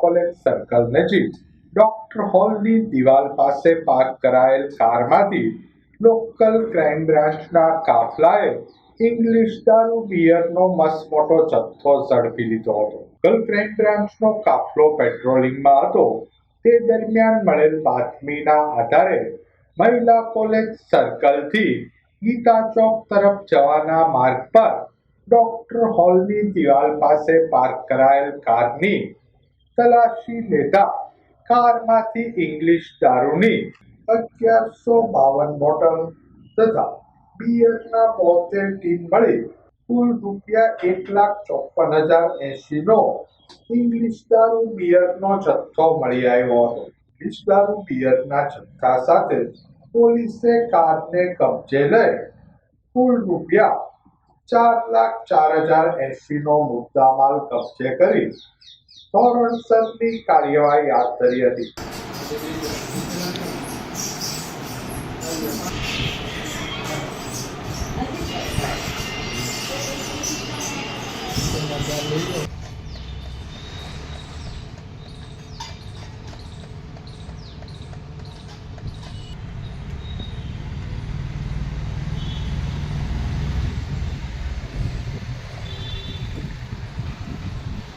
College circle નજીક doctor હોલની દિવાલ પાસે પાર્ક કરાયેલ કારમાંથી લોકલ ક્રાઇમ બ્રાન્ચના કાફલાએ ઇંગ્લિશ દારૂ બિયરનો મસમોટો જથ્થો ઝડપી લીધો હતો. લોકલ ક્રાઇમ બ્રાન્ચનો કાફલો પેટ્રોલિંગમાં હતો તે દરમિયાન મળેલ બાતમીના આધારે મહિલા કોલેજ સર્કલથી ગીતા ચોક તરફ જવાના માર્ગ પર ડોક્ટર હોલની દિવાલ પાસે પાર્ક કરાયેલ કારની તલાશી લેતા કારમાંથી ઇંગ્લિશ દારૂની 1152 બોટલ તથા બિયરના 72 ટીન મળી કુલ ₹1,54,080 નો ઇંગ્લિશ દારૂ બિયરનો જથ્થો મળી આવ્યો હતો. ઇંગ્લિશ દારૂ બિયરના જથ્થા સાથે પોલીસે કારને કબજે લઈ કુલ ₹4,04,080 નો મુદ્દામાલ કબજે કરી ધોરણસરની કાર્યવાહી હાથ ધરી હતી.